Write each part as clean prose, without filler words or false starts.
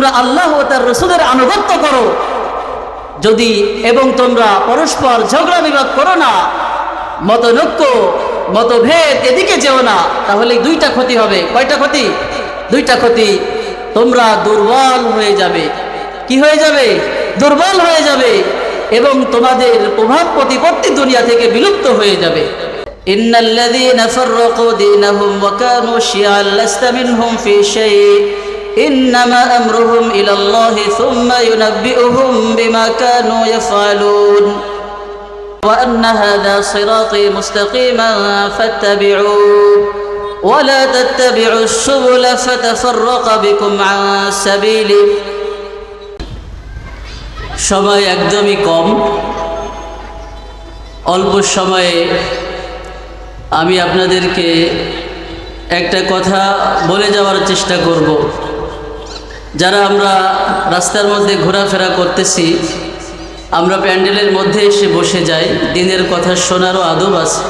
তোমরা আল্লাহ ও তার রাসূলের আনুগত্য করো, যদি এবং তোমরা পরস্পর ঝগড়া বিবাদ করো না, মতনৈক্য মতভেদ এদিকে যেও না, তাহলে দুইটা ক্ষতি হবে। কয়টা ক্ষতি? দুইটা ক্ষতি। তোমরা দুর্বল হয়ে যাবে। কি হয়ে যাবে? দুর্বল হয়ে যাবে, এবং তোমাদের প্রভাব প্রতিপত্তি দুনিয়া থেকে বিলুপ্ত হয়ে যাবে। ইন্নাল্লাযীনা ফাররাকু দীনাহুম ওয়া কানু শিয়া'আন লাস্তা মিনহুম ফি শাই'ইন ইন্নামা আমরুহুম ইলাল্লাহি সুম্মা ইউনাব্বিউহুম বিমা কানু ইয়াফআলুন ওয়া আন্না হাযা সিরাতী মুস্তাকীমান ফাত্তাবি'উহু ওয়া লা তাত্তাবি'ুস সুবুলা ফাতাফাররাকা বিকুম আন সাবীলিহি। সময় একদমই কম। অল্প সময়ে আমি আপনাদেরকে একটা কথা বলে যাওয়ার চেষ্টা করব। যারা আমরা রাস্তার মধ্যে ঘোরাফেরা করতেছি, আমরা প্যান্ডেলের মধ্যে এসে বসে যাই, দিনের কথা শোনারও আদব আছে।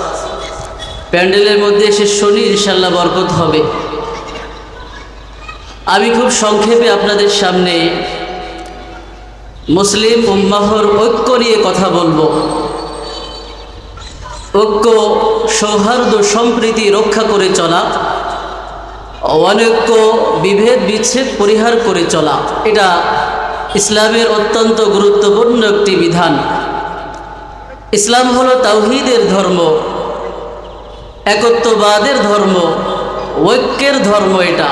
প্যান্ডেলের মধ্যে এসে শুনি, ইনশাল্লাহ বরকত হবে। আমি খুব সংক্ষেপে আপনাদের সামনে মুসলিম উম্মাহর ঐক্য নিয়ে কথা বলবো। ঐক্য, সৌহার্দ্য, সম্প্রীতি রক্ষা করে চলা, অনৈক্য, বিভেদ বিচ্ছেদ পরিহার করে চলা, এটা ইসলামের অত্যন্ত গুরুত্বপূর্ণ একটি বিধান। ইসলাম হলো তাওহীদের ধর্ম, একত্ববাদের ধর্ম, ঐক্যের ধর্ম। এটা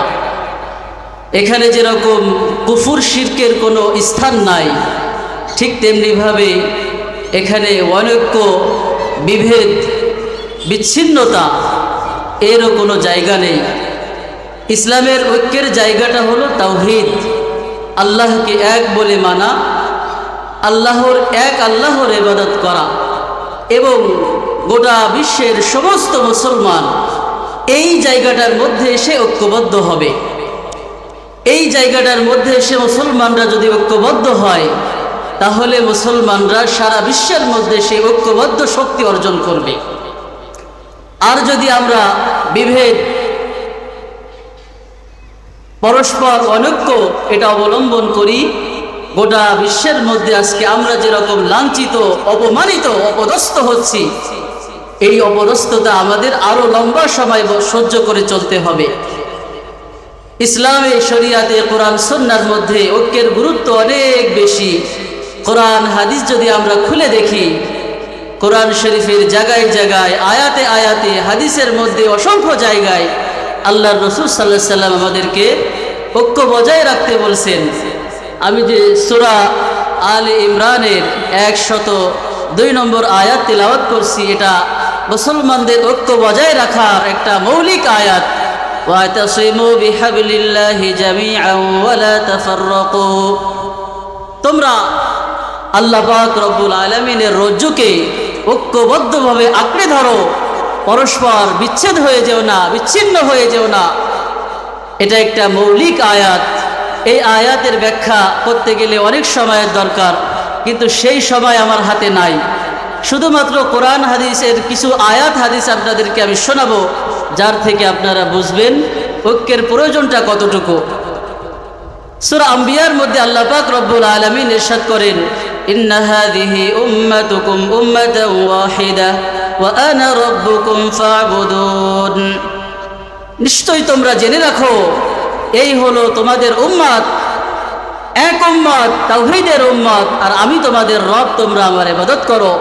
এখানে যেরকম কুফর শিরকের কোনো স্থান নাই, ঠিক তেমনিভাবে এখানে অনৈক্য, বিভেদ, বিচ্ছিন্নতা এরও কোনো জায়গা নেই। ইসলামের ঐক্যের জায়গাটা হলো তাওহীদ, আল্লাহকে এক বলে মানা, আল্লাহর ইবাদত করা, এবং গোটা বিশ্বের সমস্ত মুসলমান এই জায়গাটার মধ্যে এসে ঐক্যবদ্ধ হবে। এই জায়গাটার মধ্যে এসে মুসলমানরা যদি ঐক্যবদ্ধ হয়, তাহলে মুসলমানরা সারা বিশ্বের মধ্যে সেই ঐক্যবদ্ধ শক্তি অর্জন করবে। আর যদি আমরা বিভেদ, পরস্পর অনৈক্য এটা অবলম্বন করি, গোটা বিশ্বের মধ্যে আজকে আমরা যেরকম লাঞ্ছিত, অপমানিত, অপদস্থ হচ্ছি, এই অপদস্থতা আমাদের আরো লম্বা সময় সহ্য করে চলতে হবে। ইসলামে, শরিয়াতে, কোরআন সুন্নাহর মধ্যে ঐক্যের গুরুত্ব অনেক বেশি। কোরআন হাদিস যদি আমরা খুলে দেখি, কোরআন শরীফের জায়গায় জায়গায়, আয়াতে আয়াতে, হাদিসের মধ্যে অসংখ্য জায়গায় আল্লাহর রাসূল সাল্লাল্লাহু আলাইহি সাল্লাম আমাদেরকে ঐক্য বজায় রাখতে বলছেন। আমি যে সূরা আলে ইমরানের 102 নম্বর আয়াত তেলাওয়াত করছি, এটা মুসলমানদের ঐক্য বজায় রাখার একটা মৌলিক আয়াত। ওয়াতাসিমু বিহাবলিল্লাহি জামিআন ওয়া লা তাফাররাকু। তোমরা আল্লাহ পাক রব্বুল আলামিনের রজ্জুকে ঐক্যবদ্ধভাবে আঁকড়ে ধরো, পরস্পর বিচ্ছেদ হয়ে যেও না, বিচ্ছিন্ন হয়ে যেও না। এটা একটা মৌলিক আয়াত। এই আয়াতের ব্যাখ্যা করতে গেলে অনেক সময়ের দরকার, কিন্তু সেই সময় আমার হাতে নাই। শুধুমাত্র কোরআন হাদিসের কিছু আয়াত হাদিস আপনাদেরকে আমি শোনাবো, যার থেকে আপনারা বুঝবেন ঐক্যের প্রয়োজনটা কতটুকু। সূরা আম্বিয়ার মধ্যে আল্লাহ পাক রব্বুল আলামিন ইরশাদ করেন, ইন্না হাযিহি উম্মাতুকুম উম্মাতান ওয়াহিদাহ ওয়া আনা রাব্বুকুম ফা'বুদুন। নিশ্চয়ই তোমরা জেনে রাখো, এই হলো তোমাদের উম্মত, এক উম্মত, তাওহীদের উম্মত, আর আমি তোমাদের রব, তোমরা আমার ইবাদত করো।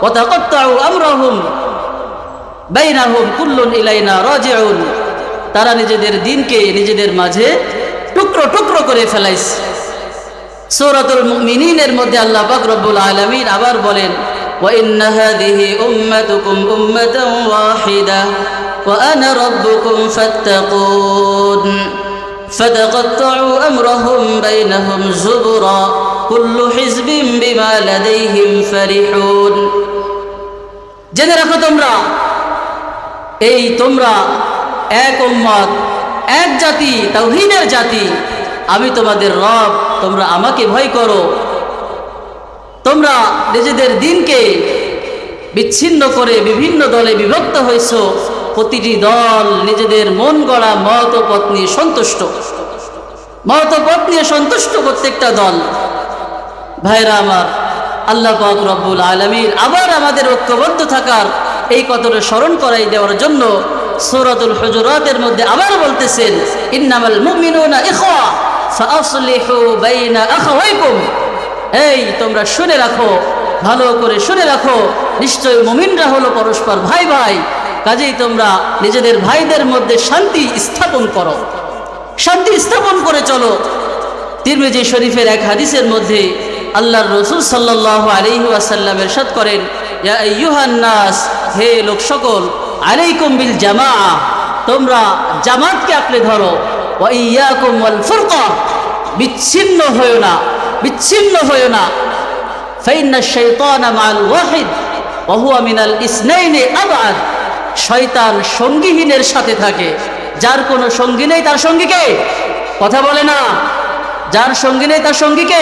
ওয়া তাকাত্তাউ আমরাহুম বাইনাহুম কুল্লুন ইলাইনা রাজিউন। তারা নিজেদের দ্বীনকে নিজেদের মাঝে টুকরো টুকরো করে ফেলাইছে। সূরাতুল মুমিনিনের মধ্যে আল্লাহ পাক রব্বুল আলামিন আবার বলেন, ওয়া ইন্না হাযিহি উম্মাতুকুম উম্মাতান ওয়াহিদাহ ওয়া আনা রাব্বুকুম ফাত্তাকুন ফাতাকাত্তাউ আমরাহুম বাইনাহুম যুবরা কুল্লু হিজবিন বিমা লাদাইহিম ফারিহুন। জেনে রাখো তোমরা এক উম্মত, এক জাতি, তাওহীদের জাতি। আমি তোমাদের রব, তোমরা আমাকে ভয় করো। তোমরা নিজেদের দ্বীনকে বিচ্ছিন্ন করে বিভিন্ন দলে বিভক্ত হয়েছো, প্রতিটি দল নিজেদের মন গড়া মত ও পথ নিয়ে সন্তুষ্ট। মতপথ নিয়ে সন্তুষ্ট প্রত্যেকটা দল। ভাইরা আমার, আল্লাহ পাক রব্বুল আলামিন আবার আমাদের ঐক্যবদ্ধ থাকার এই কথাটা স্মরণ করাই দেওয়ার জন্য সূরাতুল হুজুরাতের মধ্যে আবার বলতেছেন, ইন্নামাল মুমিনুনা ইখওয়া ফাআসলিহু বাইনা আখাওয়াইকুম। এই তোমরা শুনে রাখো, ভালো করে শুনে রাখো, নিশ্চয় মুমিনরা হলো পরস্পর ভাই ভাই, কাজেই তোমরা নিজেদের ভাইদের মধ্যে শান্তি স্থাপন করো, শান্তি স্থাপন করে চলো। তিরমিজি শরীফের এক হাদিসের মধ্যে আল্লাহর রাসূল সাল্লাল্লাহু আলাইহি ওয়াসাল্লাম ইরশাদ করেন, ইয়া আইয়ুহান নাস, হে লোক সকল, আলাইকুম বিল জামাআ, তোমরা জামাতকে আঁকড়ে ধরো, ওয়া ইয়াকুম ওয়াল ফুরকা, বিচ্ছিন্ন হয়ো না, বিচ্ছিন্ন হয়ো না। ফাইন্না শাইতানা মাআল ওয়াহিদ ওয়া হুয়া মিনাল ইসনাইনি আবআদ। শয়তান সঙ্গীহীনের সাথে থাকে, যার কোনো সঙ্গী নেই তার সঙ্গীকে, কথা বলে না, যার সঙ্গী নেই তার সঙ্গীকে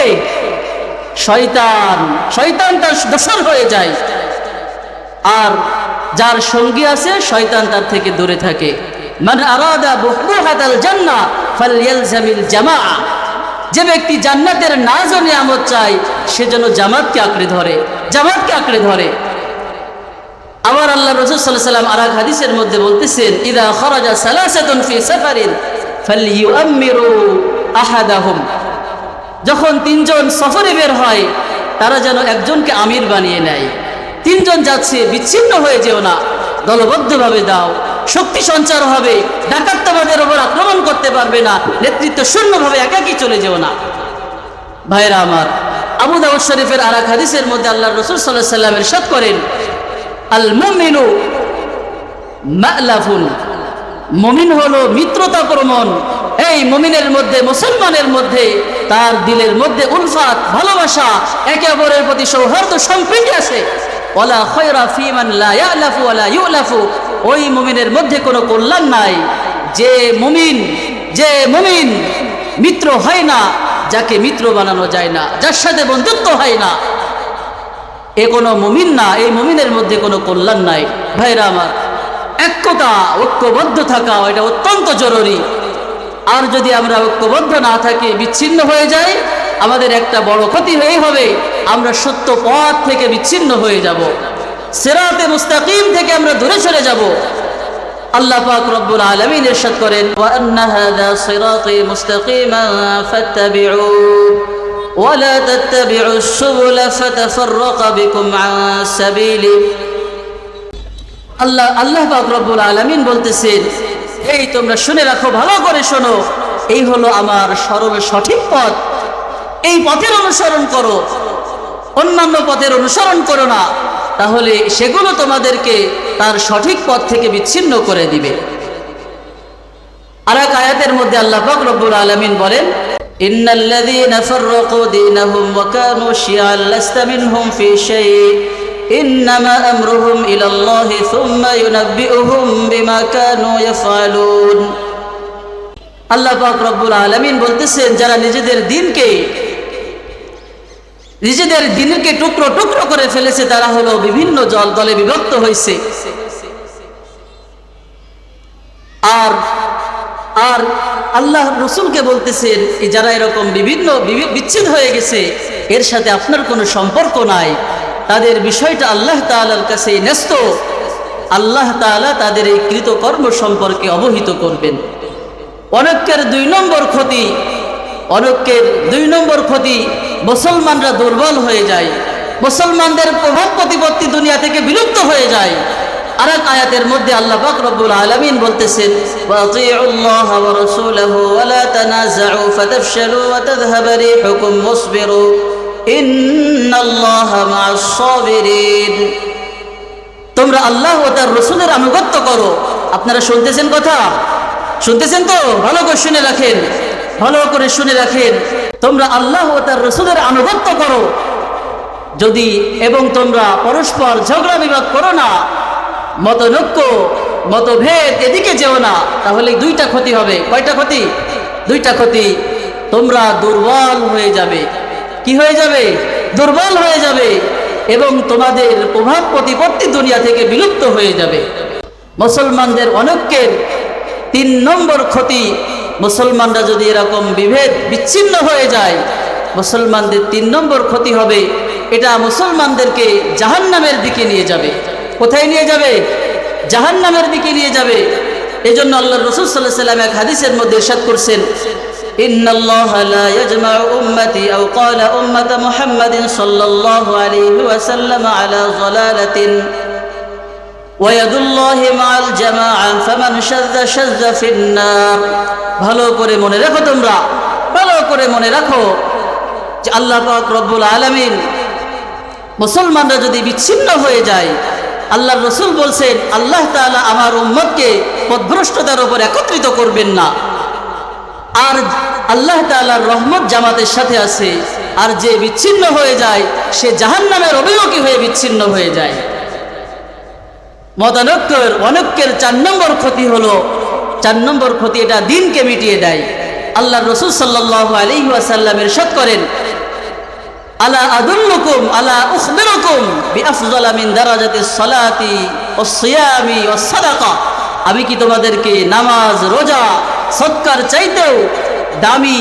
শয়তান, শয়তান তার দোসর হয়ে যায়। আর যার সঙ্গী আছে শয়তান তার থেকে দূরে থাকে। মান আরাদা বুহবুহাতাল জান্নাহ ফালইয়ালজামিল জামাআ। যে ব্যক্তি জান্নাতের নাজ ও নিয়ামত চায় সে যেন জামাতকে আঁকড়ে ধরে, জামাতকে আঁকড়ে ধরে। আবার আল্লাহ রাসূল সাল্লাল্লাহু আলাইহি ওয়াসাল্লাম আরেক হাদিসের মধ্যে বলতেছেন, ইযা খারাজা সালাসাতুন ফি সাফারিন ফালইউআম্মিরু আহাদাহুম। যখন তিনজন সফরে বের হয় তারা যেন একজনকে আমির বানিয়ে নেয়। তিনজন যাচ্ছে, বিচ্ছিন্ন হয়ে যেও না, দলবদ্ধভাবে দাও, শক্তি সঞ্চার হবে, ডাকাত তোমাদের উপর আক্রমণ করতে পারবে না, নেতৃত্ব শূন্যভাবে একাকী চলে যেও না। ভাইরা আমার, আবু দাউদ শরীফের আরেক হাদিসের মধ্যে আল্লাহর রাসূল সাল্লাল্লাহু আলাইহি ওয়াসাল্লাম ইরশাদ করেন, আল মুমিনু মা'লাফুন, মুমিন হলো মিত্রতা প্রমণ। এই মুমিনের মধ্যে, মুসলমানের মধ্যে, তার দিলের মধ্যে উলফাত, ভালোবাসা, একে অপরের প্রতি সৌহার্দ্য সম্প্রীতি আছে। ওয়ালা খায়রা ফীমান লা ইয়ালাফু ওয়ালা ইউলাফু। ওই মুমিনের মধ্যে কোনো কল্যাণ নাই যে মুমিন মিত্র হয় না, যাকে মিত্র বানানো যায় না, যার সাথে বন্ধুত্ব হয় না, এ কোনো মুমিন না, এই মুমিনের মধ্যে কোনো কল্যাণ নাই। ভাইরা আমার, একতা, ঐক্যবদ্ধ থাকা এটা অত্যন্ত জরুরি। আর যদি আমরা ঐক্যবদ্ধ না থাকি, বিচ্ছিন্ন হয়ে যাই, আমাদের একটা বড় ক্ষতি হয়ে হবে, আমরা সত্য পথ থেকে বিচ্ছিন্ন হয়ে যাব, সিরাতে মুস্তাকিম থেকে আমরা দূরে সরে যাব। আল্লাহ পাক রব্বুল আলামিন ইরশাদ করেন, ওয়া আন্না হাযা সিরাতি মুস্তাকিমান ফাত্তাবি'উ ওয়া লা তাত্তাবি'ুস সুবুলা ফাতাফাররাকা বিকুম আন সাবিলি। আল্লাহ পাক রব্বুল আলামিন বলতেছেন, এই তোমরা শুনে রাখো, ভালো করে শোনো, এই হলো আমার সরল সঠিক পথ, এই পথের অনুসরণ করো, অন্যান্য পথের অনুসরণ করো না, তাহলে সেগুলো তোমাদেরকে তার সঠিক পথ থেকে বিচ্ছিন্ন করে দিবে। আরেক আয়াতের মধ্যে আল্লাহ পাক রব্বুল আলামিন বলেন, ইন্নাল্লাযীনা ফাররাকু দীনাহুম ওয়া কানু শিয়া'আন লাস্তা মিনহুম ফি শাই' ইন্নামা আমরুহুম ইলাল্লাহি সুম্মা ইউনাব্বিউহুম বিমা কানু ইয়াফআলুন। আল্লাহ পাক রব্বুল আলামিন বলতেছেন, যারা নিজেদের দিনকে টুকরো টুকরো করে ফেলেছে, তারা হলো বিভিন্ন দলে বিভক্ত হয়েছে। আর আল্লাহ রসুলকে বলতেছেন, যারা এরকম বিভিন্ন বিচ্ছেদ হয়ে গেছে, এর সাথে আপনার কোনো সম্পর্ক নাই, তাদের বিষয়টা আল্লাহ তাআলার কাছে ন্যস্ত। আল্লাহ তাআলা তাদের এই কৃতকর্ম সম্পর্কে অবহিত করবেন। অনেকের দুই নম্বর ক্ষতি, মুসলমানরা দুর্বল হয়ে যায়, মুসলমানদের প্রভাব প্রতিপত্তি দুনিয়া থেকে বিলুপ্ত হয়ে যায়। আরেক আয়াতের মধ্যে আল্লাহ পাক রব্বুল আলামিন বলতেছেন, ওয়াতিউল্লাহ ওয়া রাসূলাহু ওয়া লা তানাযাউ ফাতাফশালু ওয়া তাযহাবা রিহুকুম ওয়াসবিরু ইন্নাল্লাহা মা'আস সাবিরিন। তোমরা আল্লাহ ও তার রাসূলের আনুগত্য করো। আপনারা শুনতেছেন কথা? শুনতেছেন তো? ভালো করে শুনে রাখেন, ভালো করে শুনে রাখেন। তোমরা আল্লাহ ও তার রাসূলের আনুগত্য করো যদি, এবং তোমরা পরস্পর ঝগড়া বিবাদ করো না, মতনৈক্য মতভেদ এদিকে যেও না, তাহলে দুইটা ক্ষতি হবে। কয়টা ক্ষতি? দুইটা ক্ষতি। তোমরা দুর্বল হয়ে যাবে। কি হয়ে যাবে? দুর্বল হয়ে যাবে, এবং তোমাদের প্রভাব প্রতিপত্তি দুনিয়া থেকে বিলুপ্ত হয়ে যাবে। মুসলমানদের অনৈক্যের 3 নম্বর ক্ষতি, মুসলমানরা যদি এরকম বিভেদ বিচ্ছিন্ন হয়ে যায়, মুসলমানদের 3 নম্বর ক্ষতি হবে। এটা মুসলমানদেরকে জাহান্নামের দিকে নিয়ে যাবে। কোথায় নিয়ে যাবে? জাহান্নামের দিকে নিয়ে যাবে। এজন্য আল্লাহর রাসূল সাল্লাল্লাহু আলাইহি ওয়াসাল্লাম এক হাদিসের মধ্যে ইরশাদ করছেন, ইন্নাল্লাহা লা ইয়াজমাউ উম্মতি আও ক্বালা উম্মাতা মুহাম্মাদিন সাল্লাল্লাহু আলাইহি ওয়াসাল্লাম আলা যালালাতিন ওয়া ইয়াদুল্লাহি মাআল জামাআ ফামান শাযযা শাযযা ফিন-নার। ভালো করে মনে রাখো, তোমরা ভালো করে মনে রাখো যে আল্লাহ পাক রব্বুল আলামিন মুসলমানরা যদি বিচ্ছিন্ন হয়ে যায়, আল্লাহর রাসূল বলছেন আল্লাহ তাআলা আমার উম্মতকে পথভ্রষ্টতার উপর একত্রিত করবেন না। আর আল্লাহ তাআলার রহমত জামাতের সাথে আছে। আর যে বিচ্ছিন্ন হয়ে যায় সে জাহান্নামের অভিমুখী হয়ে বিচ্ছিন্ন হয়ে যায়। অনৈক্যের 4 নম্বর ক্ষতি হলো, 4 নম্বর ক্ষতি এটা দ্বীনকে মিটিয়ে দেয়। আল্লাহর রাসূল সাল্লাল্লাহু আলাইহি ওয়াসাল্লাম ইরশাদ করেন, আলা আদুল্লুকুম আলা উখবিরুকুম বিআফযালা মিন দারাজাতিস সালাতি ওয়াস সিয়ামি ওয়াস সাদাকা। আমি কি তোমাদেরকে নামাজ, রোজা, সদকার চাইতেও দামি,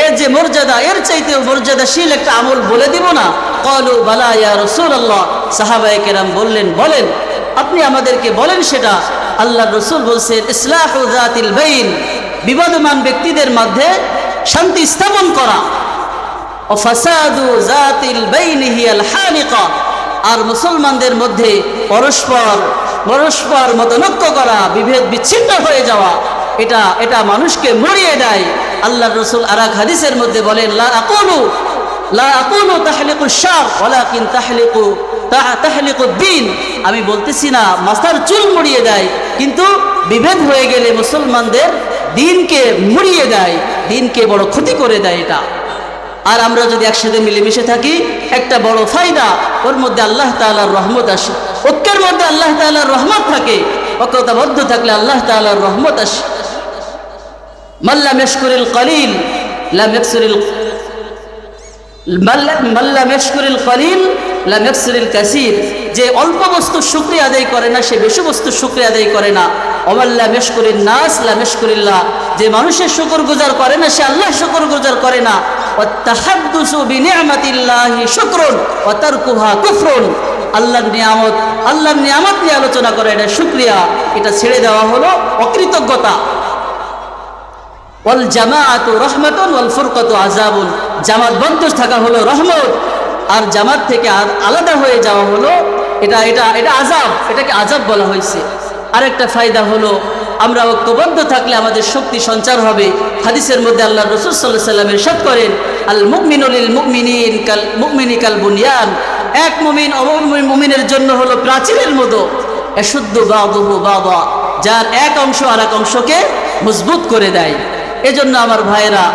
এর যে মর্যাদা, এর চাইতেও মর্যাদাশীল একটা আমল বলে দিব না? ক্বালু বালা ইয়া রাসূলুল্লাহ। সাহাবায়ে কেরাম বললেন, বলেন, আপনি আমাদেরকে বলেন সেটা। আল্লাহর রাসূল বলছেন, ইসলাহু যাতিল বাইন, বিবাদমান ব্যক্তিদের মধ্যে শান্তি স্থাপন করা। ও ফাসাদু যাতিল বাইনি হিয়াল হালিকা, আর মুসলমানদের মধ্যে পরস্পর মতনৈক্য করা, বিভেদ বিচ্ছিন্ন হয়ে যাওয়া, এটা মানুষকে মরিয়ে দেয়। আল্লাহর রাসূল আরেক হাদিসের মধ্যে বলেন, লা আকুলু তাহলিকুশ শার ওয়ালাকিন তাহলিকুদ দ্বীন। আমি বলতেছি না মাথার চুল মুড়িয়ে দেয়, কিন্তু বিভেদ হয়ে গেলে মুসলমানদের দ্বীনকে মুড়িয়ে দেয়, দ্বীনকে বড় ক্ষতি করে দেয় এটা। আর আমরা যদি একসাথে মিলেমিশে থাকি, একটা বড় ফায়দা, ওর মধ্যে আল্লাহ তাআলার রহমত আসে। ঐক্যের মধ্যে আল্লাহ তাআলার রহমত থাকে, ঐক্যবদ্ধ থাকলে আল্লাহ তাআলার রহমত আসে। মান লাম ইয়াশকুরিল কলিল লাম ইয়াকসুরিল কলিল লাম ইয়াকসুরিল কাসীর। যে অল্প বস্তু শুকরিয়া আদায় করে না, সে বেশি বস্তু শুকরিয়া আদায় করে না। ওয়াল লাম ইয়াশকুরিন নাস লাম ইয়াশকুরিল্লাহ। যে মানুষের শুকরগুজার করে না, সে আল্লাহর শুকরগুজার করে না। ওয়াত্তাহাদ্দুসু বিনি'মাতিল্লাহি শুকরুন ওয়া তারকুহা কুফরুন। আল্লাহর নিয়ামত নিয়ে আলোচনা করা এটা শুকরিয়া, এটা ছেড়ে দেওয়া হলো অকৃতজ্ঞতা। ওয়াল জামাআতু রাহমাতুন ওয়াল ফুরকাতু আযাবুন। জামাতবদ্ধ থাকা হলো রহমত, আর জামাত থেকে আলাদা হয়ে যাওয়া হলো এটা আযাব, এটাকে আযাব বলা হয়েছে। আরেকটা ফায়দা হলো, আমরা ঐক্যবদ্ধ থাকলে আমাদের শক্তি সঞ্চার হবে। হাদিসের মধ্যে আল্লাহর রাসূল সাল্লাল্লাহু আলাইহি ওয়াসাল্লাম ইরশাদ করেন, আল মুমিনু লিল মুমিনি কাল বুনিয়ান। এক মুমিন অপর মুমিনের জন্য হলো প্রাচীরের মতো, ইয়াশুদ্দু বাদুহু বাদা, যার এক অংশ আর এক অংশকে মজবুত করে দেয়। এজন্য আমার ভাইয়েরা,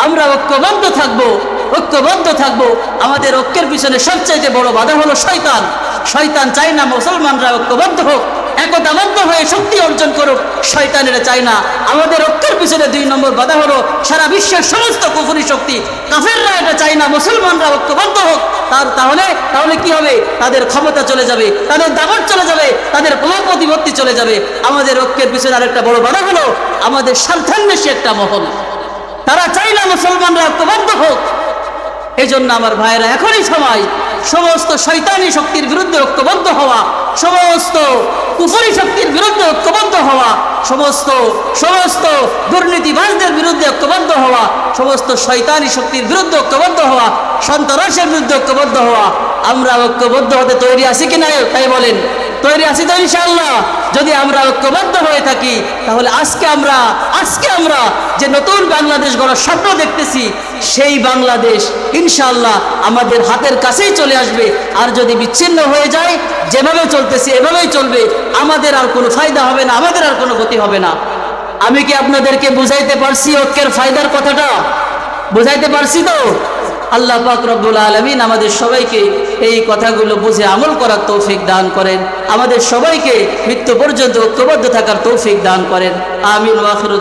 আমরা ঐক্যবদ্ধ থাকবো। আমাদের ঐক্যের পিছনে সবচাইতে বড় বাধা হলো শয়তান। শয়তান চায় না মুসলমানরা ঐক্যবদ্ধ হোক, একতাবদ্ধ হয়ে শক্তি অর্জন করুক। শয়তানেরা চায় না। আমাদের ঐক্যের পিছনে 2 নম্বর বাধা হলো সারা বিশ্বের সমস্ত কুফরি শক্তি। কাফেররা এটা চায় না মুসলমানরা ঐক্যবদ্ধ হোক। তাহলে কি হবে? তাদের ক্ষমতা চলে যাবে, তাদের দাবত চলে যাবে, তাদের প্রভাব প্রতিপত্তি চলে যাবে। আমাদের ঐক্যের পিছনে আরেকটা বড় বাধা হলো আমাদের স্বার্থান্বেষী একটা মহল। তারা চায় না মুসলমানরা ঐক্যবদ্ধ হোক। এই জন্য আমার ভাইয়েরা, এখনই সময় সমস্ত শয়তানি শক্তির বিরুদ্ধে ঐক্যবদ্ধ হওয়া, সমস্ত কুফরি শক্তির বিরুদ্ধে ঐক্যবদ্ধ হওয়া, সমস্ত দুর্নীতিবাজদের বিরুদ্ধে ঐক্যবদ্ধ হওয়া, সমস্ত শয়তানি শক্তির বিরুদ্ধে ঐক্যবদ্ধ হওয়া, সন্ত্রাসের বিরুদ্ধে ঐক্যবদ্ধ হওয়া। আমরা ঐক্যবদ্ধ হতে তৈরি আছি কিনা? তাই বলেন, তৈরি আছি তো ইনশাআল্লাহ? যদি আমরা ঐক্যবদ্ধ হয়ে থাকি, তাহলে আজকে আমরা যে নতুন বাংলাদেশ গড়ার স্বপ্ন দেখতেছি, সেই বাংলাদেশ ইনশাআল্লাহ আমাদের হাতের কাছেই চলে আসবে। আর যদি বিচ্ছিন্ন হয়ে যায়, যেভাবে চলতেছি এভাবেই চলবে, আমাদের আর কোনো ফায়দা হবে না, আমাদের আর কোনো গতি হবে না। আমি কি আপনাদেরকে বুঝাইতে পারছি ঐক্যের ফায়দার কথাটা? বুঝাইতে পারছি তো? আল্লাহ পাক রব্বুল আলামিন আমাদের সবাইকে এই কথাগুলো বুঝে আমল করার তৌফিক দান করেন। আমাদের সবাইকে মৃত্যু পর্যন্ত ঐক্যবদ্ধ থাকার তৌফিক দান করেন। আমিন ওয়া আখিরু